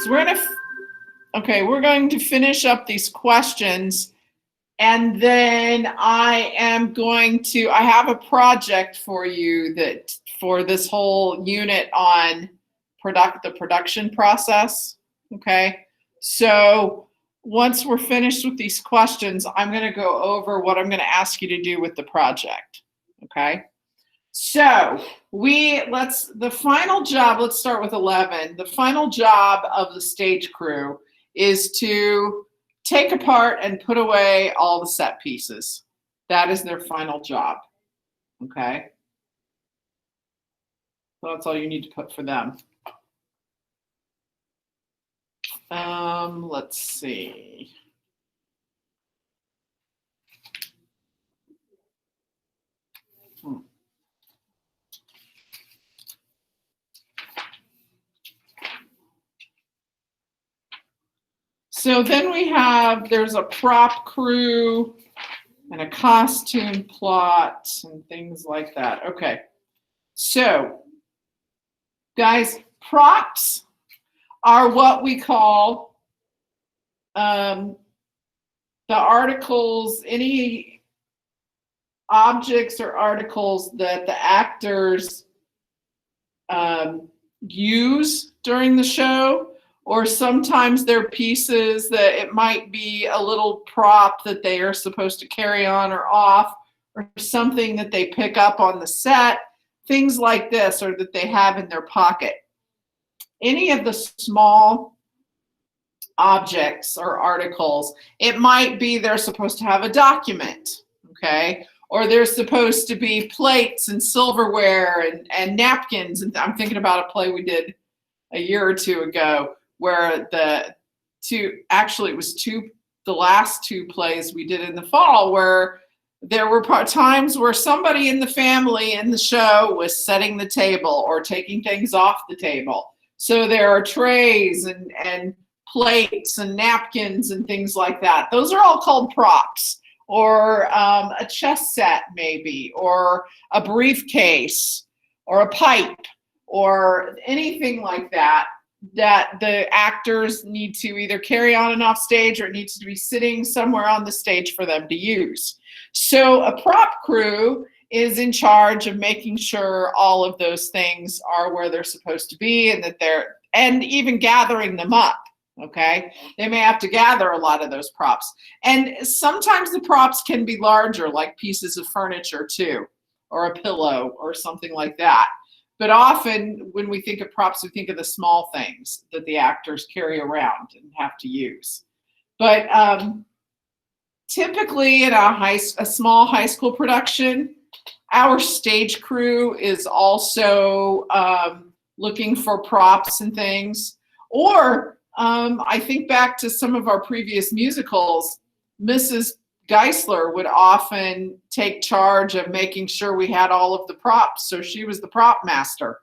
So we're going to finish up these questions, and then I have a project for you for this whole unit on the production process. Okay, so once we're finished with these questions, I'm going to go over what I'm going to ask you to do with the project. Okay, so the final job, let's start with 11. The final job of the stage crew is to take apart and put away all the set pieces. That is their final job. Okay, so that's all you need to put for them. Let's see. So then there's a prop crew and a costume plot and things like that. Okay, so guys, props are what we call the articles, any objects or articles that the actors use during the show, or sometimes they're pieces that it might be a little prop that they are supposed to carry on or off, or something that they pick up on the set, things like this, or that they have in their pocket. Any of the small objects or articles, it might be they're supposed to have a document, okay? Or there's supposed to be plates and silverware and napkins. And I'm thinking about a play we did a year or two ago where the last two plays we did in the fall, where there were times where somebody in the family in the show was setting the table or taking things off the table. So there are trays and plates and napkins and things like that. Those are all called props. Or a chess set maybe, or a briefcase, or a pipe, or anything like that the actors need to either carry on and off stage, or it needs to be sitting somewhere on the stage for them to use. So a prop crew is in charge of making sure all of those things are where they're supposed to be, and even gathering them up. Okay, they may have to gather a lot of those props. And sometimes the props can be larger, like pieces of furniture too, or a pillow or something like that. But often when we think of props, we think of the small things that the actors carry around and have to use. But typically in a small high school production, our stage crew is also looking for props and things. Or I think back to some of our previous musicals, Mrs. Geisler would often take charge of making sure we had all of the props. So she was the prop master,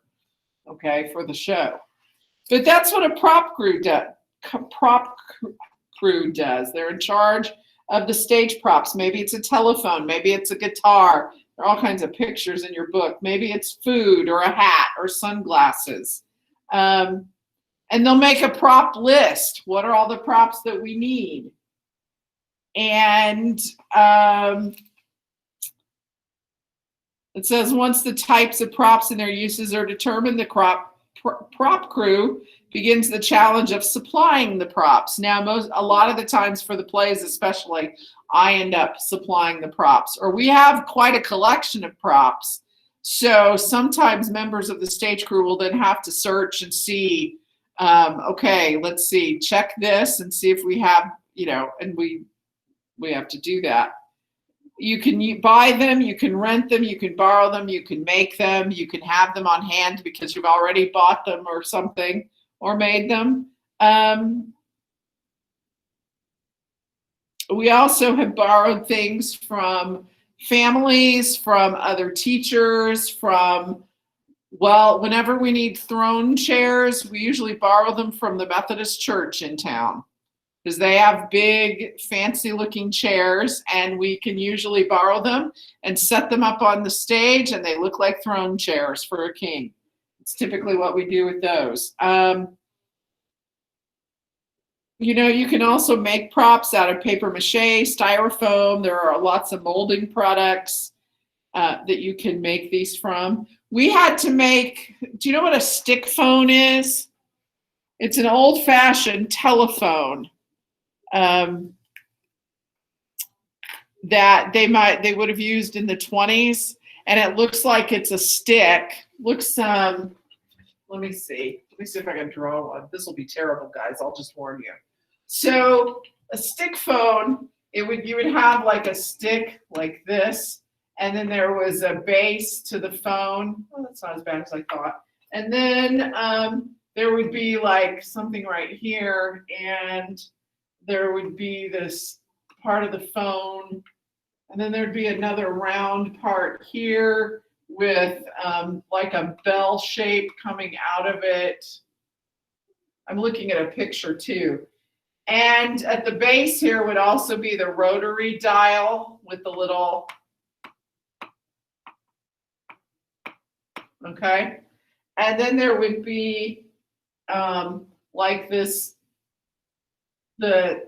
okay, for the show. But that's what a prop crew does. They're in charge of the stage props. Maybe it's a telephone, maybe it's a guitar. There are all kinds of pictures in your book. Maybe it's food or a hat or sunglasses. And they'll make a prop list. What are all the props that we need? And it says once the types of props and their uses are determined, the prop crew begins the challenge of supplying the props. Now, a lot of the times for the plays especially, I end up supplying the props. Or we have quite a collection of props. So sometimes members of the stage crew will then have to search and see, okay, let's see, check this and see if we have, and we have to do that. You can buy them, you can rent them, you can borrow them, you can make them, you can have them on hand because you've already bought them or something or made them. We also have borrowed things from families, from other teachers, whenever we need throne chairs, we usually borrow them from the Methodist Church in town because they have big, fancy-looking chairs, and we can usually borrow them and set them up on the stage, and they look like throne chairs for a king. It's typically what we do with those. You know, you can also make props out of paper mache, styrofoam. There are lots of molding products that you can make these from. We had to make, do you know what a stick phone is? It's an old-fashioned telephone that they would have used in the 20s, and it looks like it's a stick. Looks let me see. Let me see if I can draw one. This will be terrible, guys. I'll just warn you. So a stick phone, you would have like a stick like this, and then there was a base to the phone. Oh, that's not as bad as I thought. And then there would be like something right here, and there would be this part of the phone, and then there'd be another round part here with like a bell shape coming out of it. I'm looking at a picture too. And at the base here would also be the rotary dial with the little, okay? And then there would be like this, a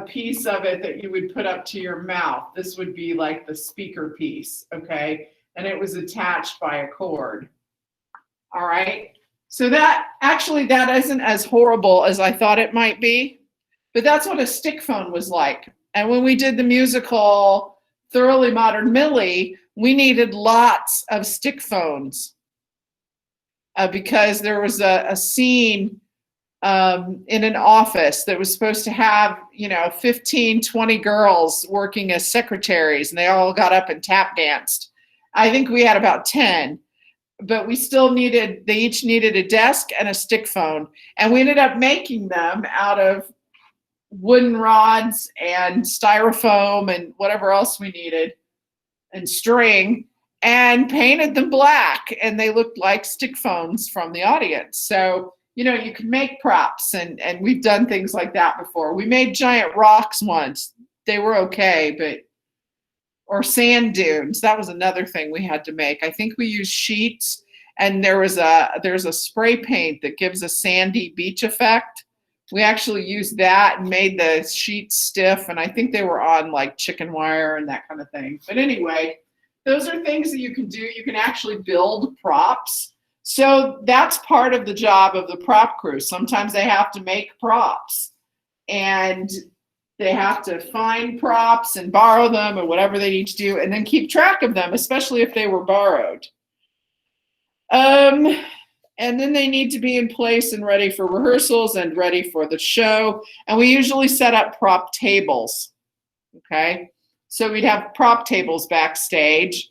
piece of it that you would put up to your mouth. This would be like the speaker piece, okay? And it was attached by a cord. All right. So that isn't as horrible as I thought it might be, but that's what a stick phone was like. And when we did the musical Thoroughly Modern Millie, we needed lots of stick phones because there was a scene in an office that was supposed to have, 15, 20 girls working as secretaries, and they all got up and tap danced. I think we had about 10, but we still they each needed a desk and a stick phone. And we ended up making them out of wooden rods and styrofoam and whatever else we needed, and string, and painted them black, and they looked like stick phones from the audience. So, you can make props, and we've done things like that before. We made giant rocks once. They were okay, or sand dunes. That was another thing we had to make. I think we used sheets, and there's a spray paint that gives a sandy beach effect. We actually used that and made the sheets stiff, and I think they were on like chicken wire and that kind of thing. But anyway, those are things that you can do. You can actually build props. So that's part of the job of the prop crew. Sometimes they have to make props, and they have to find props and borrow them or whatever they need to do, and then keep track of them, especially if they were borrowed. And then they need to be in place and ready for rehearsals and ready for the show. And we usually set up prop tables, okay? So we'd have prop tables backstage.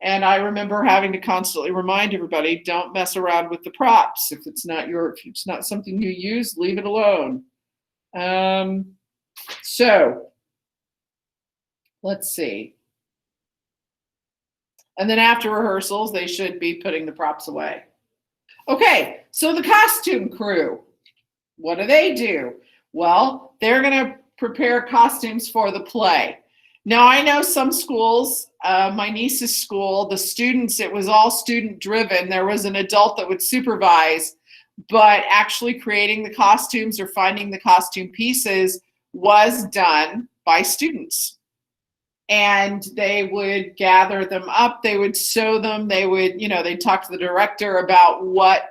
And I remember having to constantly remind everybody, don't mess around with the props. If it's not something you use, leave it alone. So let's see. And then after rehearsals, they should be putting the props away. Okay, so the costume crew, what do? Well, they're gonna prepare costumes for the play. Now, I know some schools, my niece's school, the students, it was all student driven. There was an adult that would supervise, but actually creating the costumes or finding the costume pieces was done by students. And they would gather them up, they would sew them, they would, they'd talk to the director about what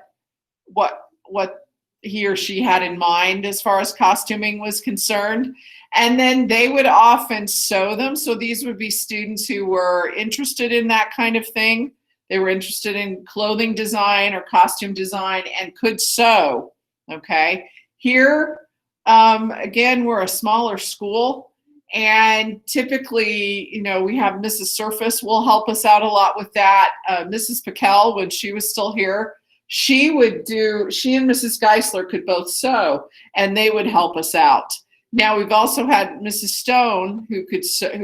he or she had in mind as far as costuming was concerned. And then they would often sew them. So these would be students who were interested in that kind of thing. They were interested in clothing design or costume design and could sew, okay? Here, again, we're a smaller school. And typically, we have Mrs. Surface will help us out a lot with that. Mrs. Piquel, when she was still here, she and Mrs. Geisler could both sew, and they would help us out. Now, we've also had Mrs. Stone who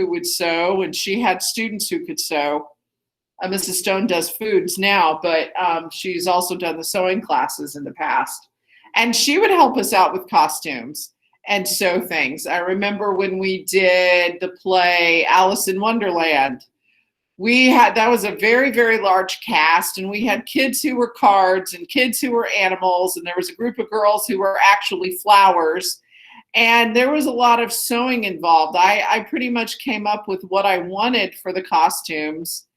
would sew, and she had students who could sew. Mrs. Stone does foods now, but she's also done the sewing classes in the past. And she would help us out with costumes and sew things. I remember when we did the play Alice in Wonderland, that was a very, very large cast, and we had kids who were cards and kids who were animals, and there was a group of girls who were actually flowers. And there was a lot of sewing involved. I pretty much came up with what I wanted for the costumes,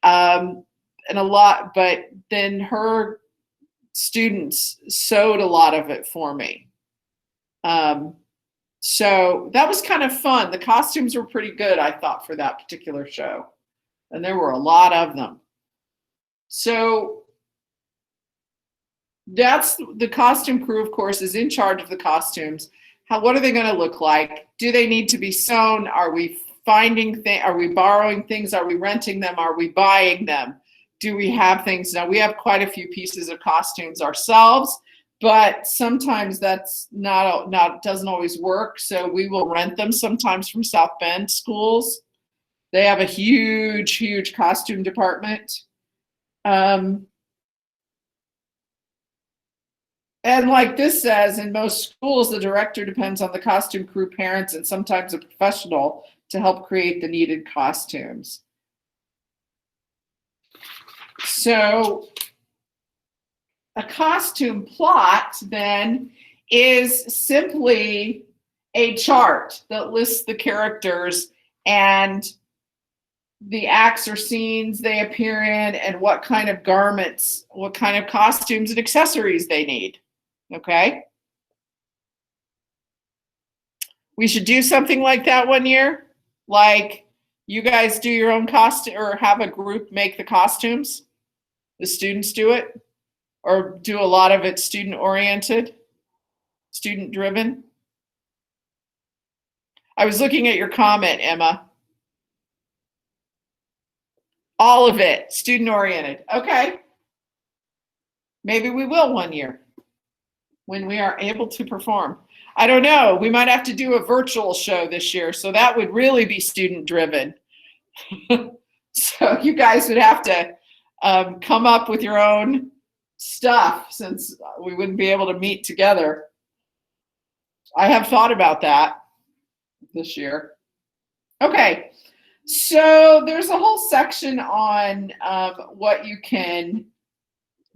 and a lot, but then her students sewed a lot of it for me. So that was kind of fun. The costumes were pretty good, I thought, for that particular show. And there were a lot of them. So that's the costume crew, of course, is in charge of the costumes. What are they going to look like? Do they need to be sewn? Are we finding things? Are we borrowing things? Are we renting them? Are we buying them? Do we have things? Now, we have quite a few pieces of costumes ourselves, but sometimes that's doesn't always work. So we will rent them sometimes from South Bend schools. They have a huge, huge costume department. And like this says, in most schools, the director depends on the costume crew, parents, and sometimes a professional to help create the needed costumes. So a costume plot then is simply a chart that lists the characters and the acts or scenes they appear in and what kind of garments, what kind of costumes and accessories they need. Okay? We should do something like that one year. Like you guys do your own costume or have a group make the costumes. The students do it or do a lot of it student oriented, student driven. I was looking at your comment, Emma. All of it, student oriented. Okay. Maybe we will one year when we are able to perform. I don't know. We might have to do a virtual show this year. So that would really be student driven. So you guys would have to come up with your own stuff since we wouldn't be able to meet together. I have thought about that this year. Okay. So there's a whole section on what you can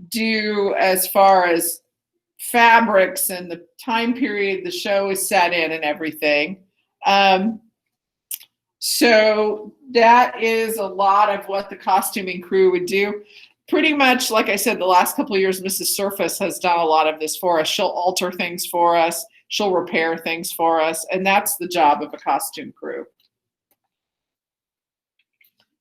do as far as fabrics and the time period the show is set in and everything. So that is a lot of what the costuming crew would do. Pretty much, like I said, the last couple of years, Mrs. Surface has done a lot of this for us. She'll alter things for us. She'll repair things for us. And that's the job of a costume crew.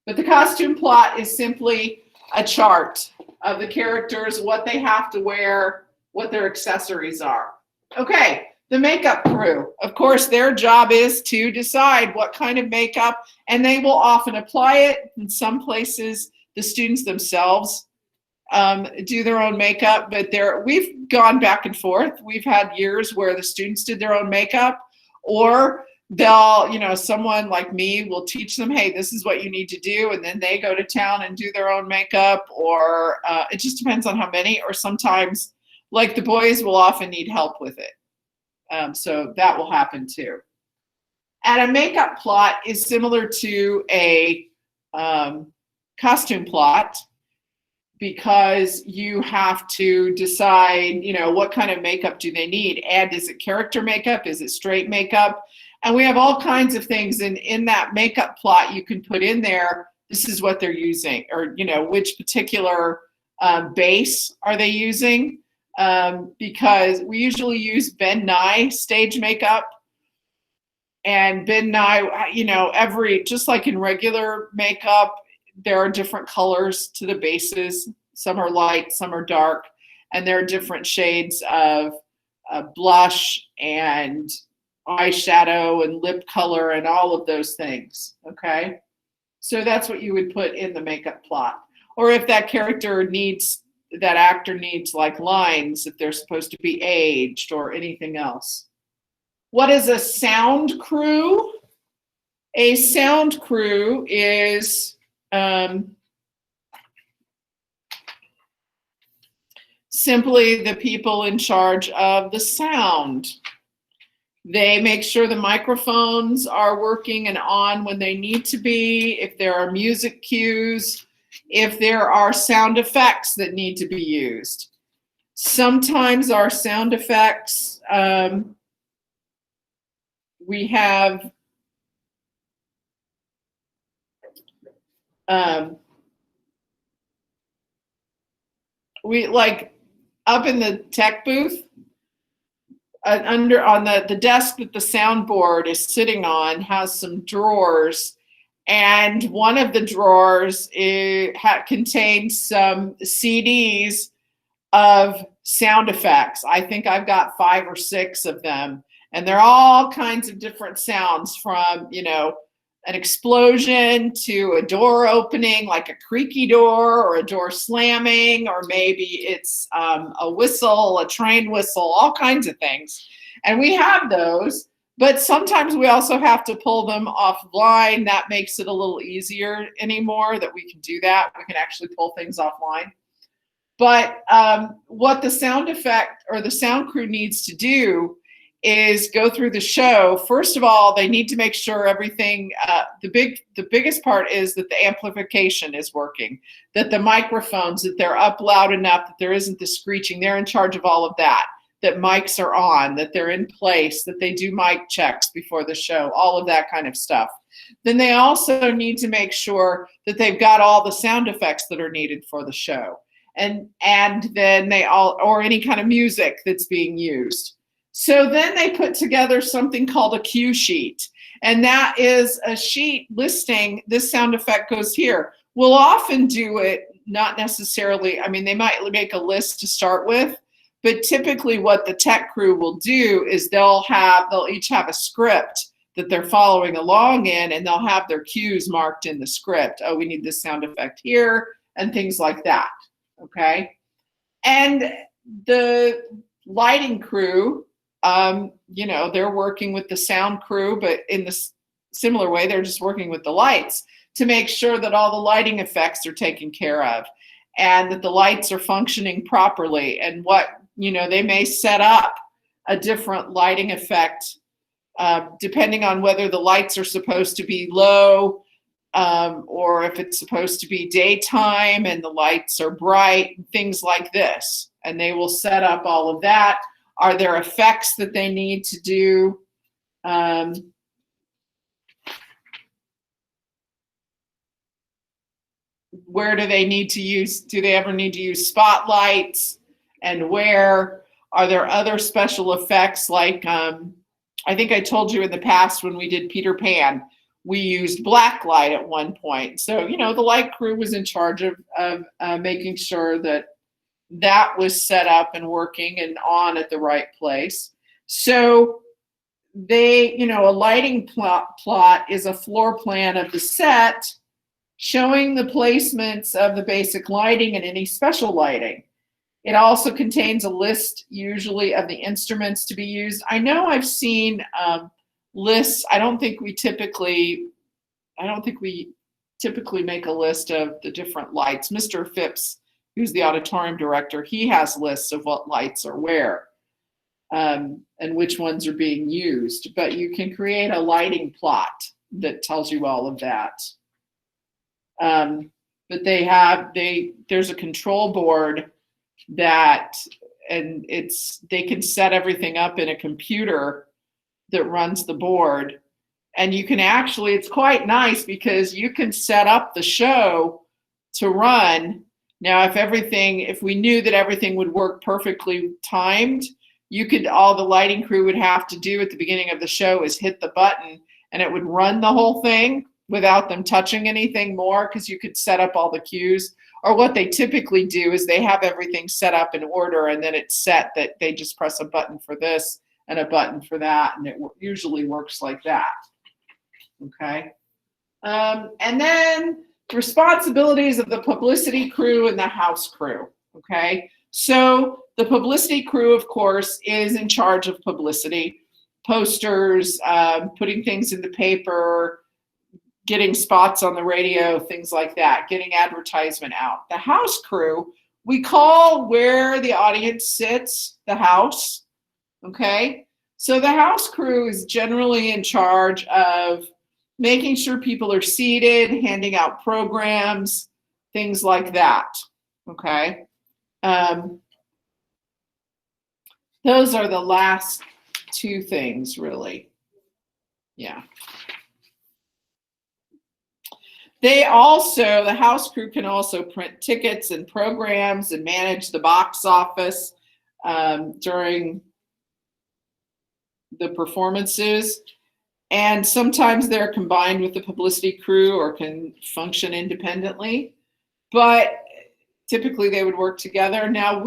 But the costume plot is simply a chart of the characters, what they have to wear, what their accessories are. Okay, the makeup crew. Of course, their job is to decide what kind of makeup, and they will often apply it. In some places, the students themselves do their own makeup, but we've gone back and forth. We've had years where the students did their own makeup, or they'll, someone like me will teach them, hey, this is what you need to do. And then they go to town and do their own makeup, or it just depends on how many, or sometimes like the boys will often need help with it. So that will happen too. And a makeup plot is similar to a costume plot because you have to decide, what kind of makeup do they need? And is it character makeup? Is it straight makeup? And we have all kinds of things in that makeup plot you can put in there. This is what they're using, or, which particular base are they using? Because we usually use Ben Nye stage makeup. And Ben Nye, just like in regular makeup, there are different colors to the bases. Some are light, some are dark, and there are different shades of blush and eyeshadow and lip color and all of those things, okay? So that's what you would put in the makeup plot. Or if that actor needs like lines, if they're supposed to be aged or anything else. What is a sound crew? A sound crew is simply the people in charge of the sound. They make sure the microphones are working and on when they need to be, if there are music cues, if there are sound effects that need to be used. Sometimes our sound effects we have we like up in the tech booth, under on the desk that the soundboard is sitting on has some drawers, and one of the drawers contains some CDs of sound effects. I think I've got 5 or 6 of them, and they're all kinds of different sounds, from, you know, an explosion to a door opening, like a creaky door, or a door slamming, or maybe it's a whistle, a train whistle, all kinds of things. And we have those, but sometimes we also have to pull them offline. That makes it a little easier anymore that we can do that. We can actually pull things offline. But what the sound effect or the sound crew needs to do is go through the show. First of all, they need to make sure everything, the biggest part is that the amplification is working, that the microphones, that they're up loud enough, that there isn't the screeching. They're in charge of all of that, that mics are on, that they're in place, that they do mic checks before the show, all of that kind of stuff. Then they also need to make sure that they've got all the sound effects that are needed for the show. And then they all, or any kind of music that's being used. So then they put together something called a cue sheet. And that is a sheet listing, this sound effect goes here. We'll often do it, not necessarily, I mean, they might make a list to start with, but typically what the tech crew will do is they'll each have a script that they're following along in, and they'll have their cues marked in the script. Oh, we need this sound effect here, and things like that, okay? And the lighting crew, you know, they're working with the sound crew, but in this similar way, they're just working with the lights to make sure that all the lighting effects are taken care of, and that the lights are functioning properly. And what, you know, they may set up a different lighting effect depending on whether the lights are supposed to be low, or if it's supposed to be daytime and the lights are bright, things like this. And they will set up all of that. Are there effects that they need to do? Where do they need to use, do they ever need to use spotlights? And where? Are there other special effects like, I think I told you in the past when we did Peter Pan, we used black light at one point. So, you know, the light crew was in charge of making sure that that was set up and working and on at the right place. So they, you know, a lighting plot is a floor plan of the set showing the placements of the basic lighting and any special lighting. It also contains a list usually of the instruments to be used. I know I've seen lists. I don't think we typically make a list of the different lights. Mr. Phipps, who's the auditorium director, he has lists of what lights are where, and which ones are being used. But you can create a lighting plot that tells you all of that. But there's a control board that, and they can set everything up in a computer that runs the board. And you can actually, it's quite nice because you can set up the show to run. Now, if we knew that everything would work perfectly timed, all the lighting crew would have to do at the beginning of the show is hit the button, and it would run the whole thing without them touching anything more, because you could set up all the cues. Or what they typically do is they have everything set up in order, and then it's set that they just press a button for this and a button for that, and it usually works like that. Okay. And then responsibilities of the publicity crew and the house crew. Okay. So the publicity crew, of course, is in charge of publicity, posters, putting things in the paper, getting spots on the radio, things like that, getting advertisement out. The house crew, we call where the audience sits the house, okay? So the house crew is generally in charge of making sure people are seated, handing out programs, things like that, okay? Those are the last two things, really. Yeah. They also, the house crew can also print tickets and programs and manage the box office during the performances. And sometimes they're combined with the publicity crew or can function independently. But typically they would work together. Now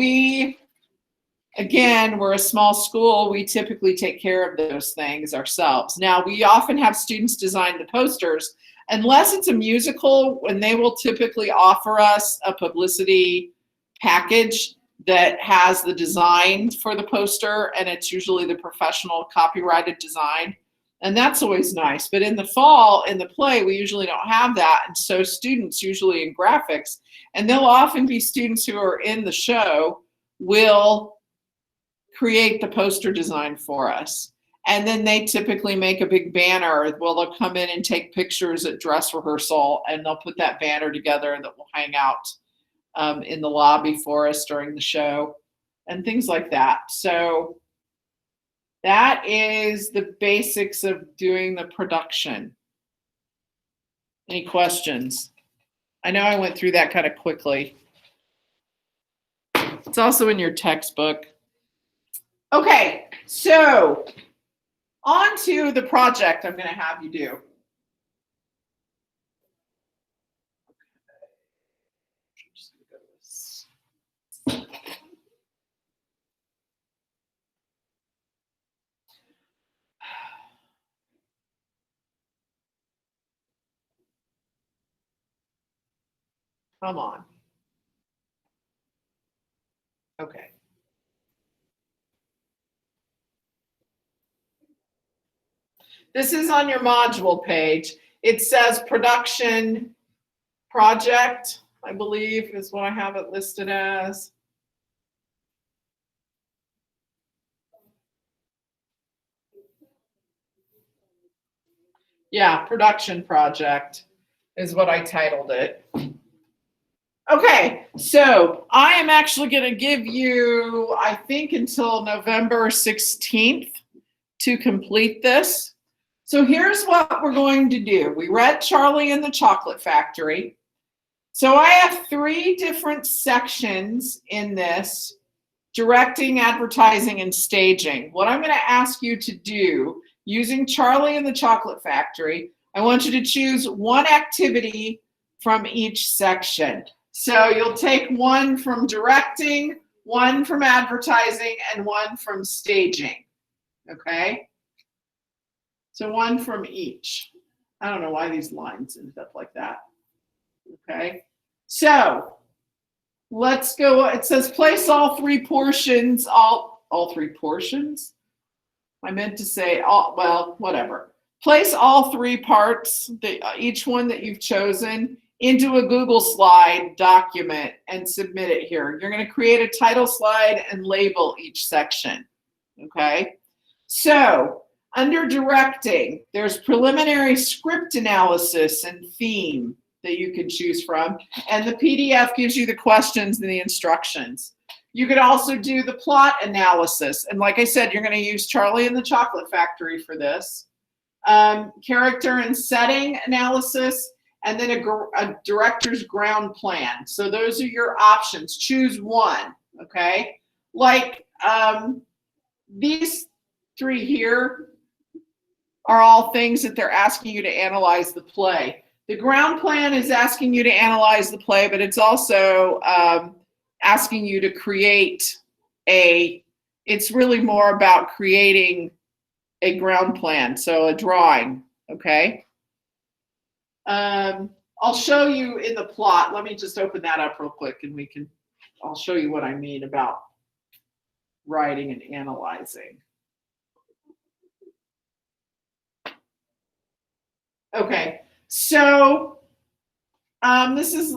again, we're a small school. We typically take care of those things ourselves. Now, we often have students design the posters. Unless it's a musical, when they will typically offer us a publicity package that has the design for the poster, and it's usually the professional copyrighted design. And that's always nice. But in the fall, in the play, we usually don't have that. And so students, usually in graphics, and they'll often be students who are in the show, will create the poster design for us. And then they typically make a big banner. Well, they'll come in and take pictures at dress rehearsal, and they'll put that banner together that will hang out in the lobby for us during the show and things like that. So that is the basics of doing the production. Any questions? I know I went through that kind of quickly. It's also in your textbook. Okay, so on to the project I'm going to have you do. Come on. Okay. This is on your module page. It says production project, I believe is what I have it listed as. Yeah, production project is what I titled it. Okay, so I am actually going to give you, I think, until November 16th to complete this. So here's what we're going to do. We read Charlie and the Chocolate Factory. So I have 3 different sections in this: directing, advertising, and staging. What I'm going to ask you to do, using Charlie and the Chocolate Factory, I want you to choose one activity from each section. So you'll take one from directing, one from advertising, and one from staging. Okay? So one from each. I don't know why these lines ended up like that. Okay? So let's go. It says place all 3 portions, all 3 portions? I meant to say all, well, whatever. Place all 3 parts, each one that you've chosen, into a Google slide document and submit it here. You're going to create a title slide and label each section. Okay? So under directing, there's preliminary script analysis and theme that you can choose from, and the PDF gives you the questions and the instructions. You could also do the plot analysis, and like I said, you're going to use Charlie and the Chocolate Factory for this. Character and setting analysis, and then a director's ground plan. So those are your options. Choose one, okay? Like these 3 here are all things that they're asking you to analyze the play. The ground plan is asking you to analyze the play, but it's also asking you to create it's really more about creating a ground plan, so a drawing, okay? I'll show you in the plot. Let me just open that up real quick and I'll show you what I mean about writing and analyzing. Okay, so this is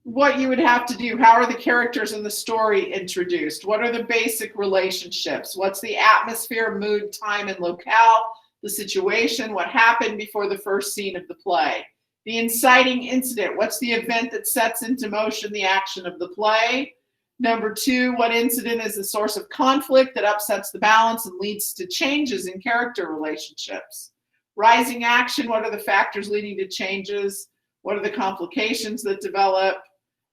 what you would have to do. How are the characters in the story introduced? What are the basic relationships? What's the atmosphere, mood, time, and locale? The situation, what happened before the first scene of the play? The inciting incident, what's the event that sets into motion the action of the play? Number 2, what incident is the source of conflict that upsets the balance and leads to changes in character relationships? Rising action, what are the factors leading to changes? What are the complications that develop?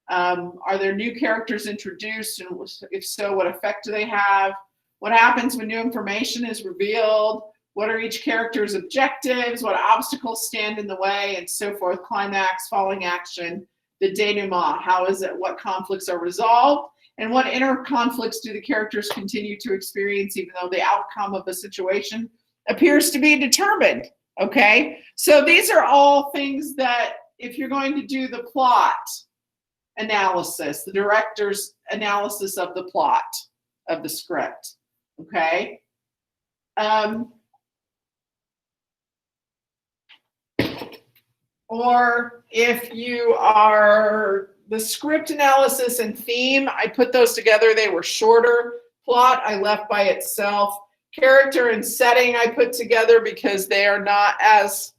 Are there new characters introduced? And if so, what effect do they have? What happens when new information is revealed? What are each character's objectives? What obstacles stand in the way? And so forth. Climax, falling action, the denouement. How is it? What conflicts are resolved? And what inner conflicts do the characters continue to experience even though the outcome of the situation appears to be determined? Okay, so these are all things that if you're going to do the plot analysis, the director's analysis of the plot of the script, okay? Or if you are the script analysis and theme, I put those together. They were shorter. Plot, I left by itself. Character and setting, I put together because they are not as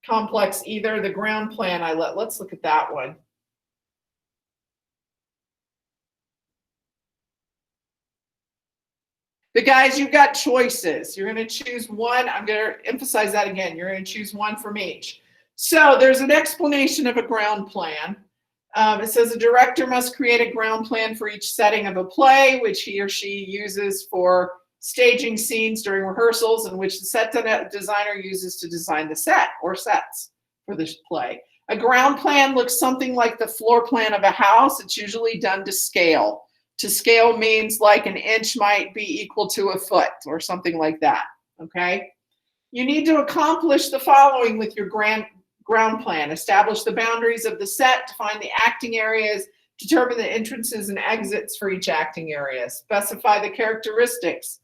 complex either. The ground plan, let's look at that one. But guys, you've got choices. You're going to choose one. I'm going to emphasize that again. You're going to choose one from each. So there's an explanation of a ground plan. It says a director must create a ground plan for each setting of a play, which he or she uses for staging scenes during rehearsals, and which the set designer uses to design the set or sets for this play. A ground plan looks something like the floor plan of a house. It's usually done to scale. To scale means like an inch might be equal to a foot or something like that, okay? You need to accomplish the following with your ground plan. Establish the boundaries of the set, define the acting areas, determine the entrances and exits for each acting area. Specify the characteristics.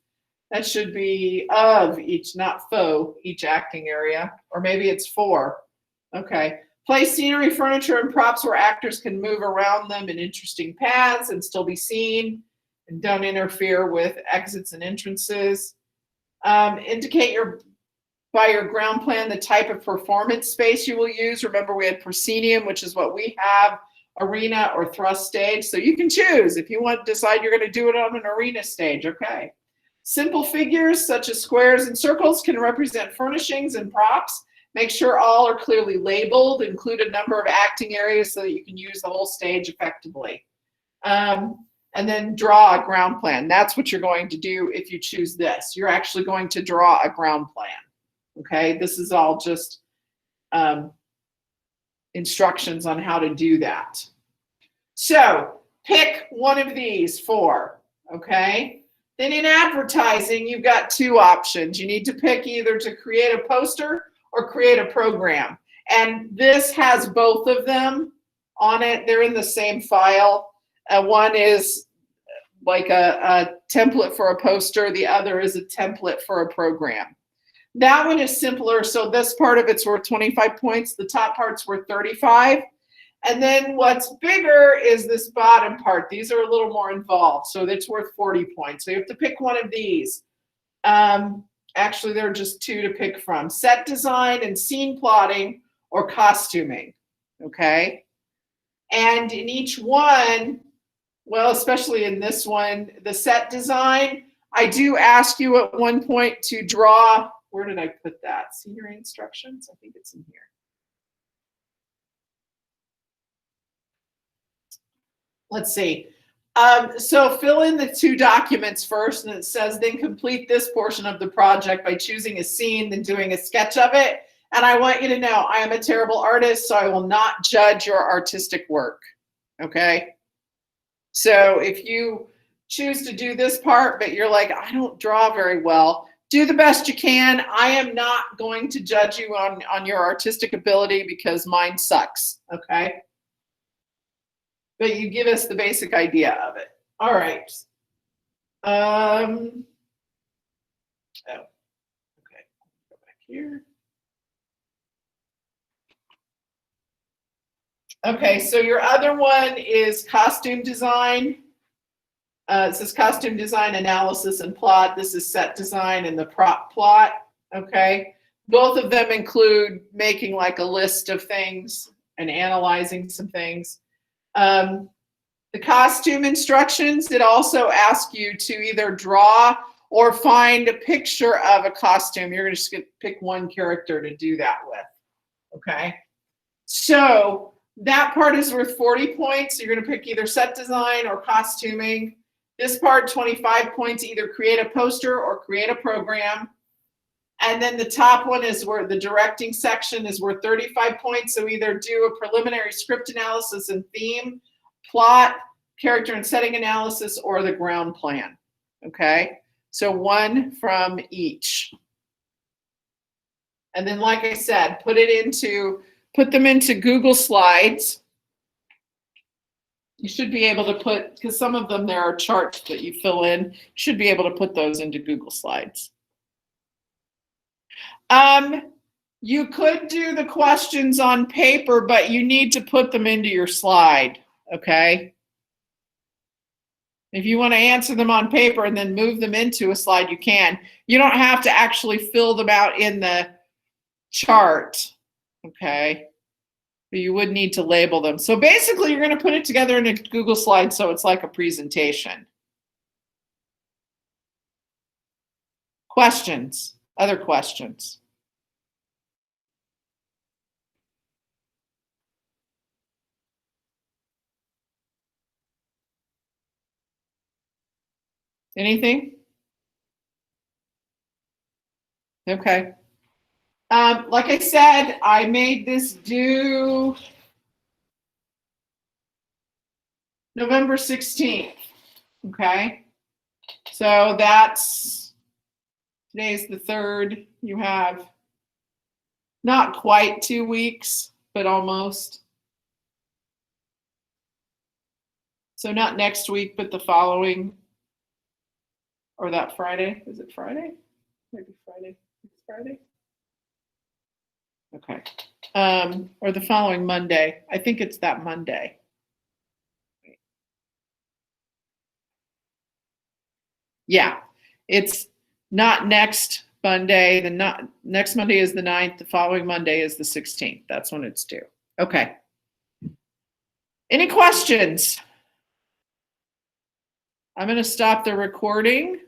That should be of each, not for each acting area, or maybe it's for, okay. Place scenery, furniture, and props where actors can move around them in interesting paths and still be seen, and don't interfere with exits and entrances. Indicate by your ground plan the type of performance space you will use. Remember, we had proscenium, which is what we have, arena or thrust stage. So you can choose if you want to decide you're going to do it on an arena stage, okay. Simple figures such as squares and circles can represent furnishings and props. Make sure all are clearly labeled. Include a number of acting areas so that you can use the whole stage effectively. And then draw a ground plan. That's what you're going to do if you choose this. You're actually going to draw a ground plan. Okay, this is all just instructions on how to do that. So pick one of these four, okay? Then in advertising, you've got two options. You need to pick either to create a poster or create a program. And this has both of them on it. They're in the same file. One is like a template for a poster. The other is a template for a program. That one is simpler. So this part of it's worth 25 points. The top part's worth 35. And then what's bigger is this bottom part. These are a little more involved. So that's worth 40 points. So you have to pick one of these. Actually, there are just two to pick from. Set design and scene plotting or costuming, okay? And in each one, well, especially in this one, the set design, I do ask you at one point to draw, where did I put that? Scenery instructions, I think it's in here. Let's see. So fill in the two documents first, and it says then complete this portion of the project by choosing a scene, then doing a sketch of it. And I want you to know I am a terrible artist, so I will not judge your artistic work, okay? So if you choose to do this part, but you're like, I don't draw very well, do the best you can. I am not going to judge you on your artistic ability because mine sucks, okay? But you give us the basic idea of it. All right. Oh, okay. Go back here. Okay, so your other one is costume design. It says costume design, analysis, and plot. This is set design and the prop plot, okay? Both of them include making like a list of things and analyzing some things. The costume instructions, it also asks you to either draw or find a picture of a costume. You're just going to pick one character to do that with. Okay. So that part is worth 40 points. You're going to pick either set design or costuming. This part, 25 points, either create a poster or create a program. And then the top one is where the directing section is worth 35 points. So either do a preliminary script analysis and theme, plot, character and setting analysis, or the ground plan. Okay, so one from each. And then, like I said, put them into Google Slides. You should be able to put, because some of them there are charts that you fill in, you should be able to put those into Google Slides. You could do the questions on paper, but you need to put them into your slide, okay? If you want to answer them on paper and then move them into a slide, you can. You don't have to actually fill them out in the chart, okay? But you would need to label them. So basically, you're going to put it together in a Google slide so it's like a presentation. Questions? Other questions? Anything? Okay. Like I said, I made this due November 16th. Okay. So that's, today's the 3rd. You have not quite 2 weeks, but almost. So not next week, but the following, or that Friday. Is it Friday? Maybe Friday. It's Friday. Okay. Or the following Monday. I think it's that Monday. Yeah, it's not next Monday. Next Monday is the 9th. The following Monday is the 16th. That's when it's due. Okay. Any questions? I'm going to stop the recording.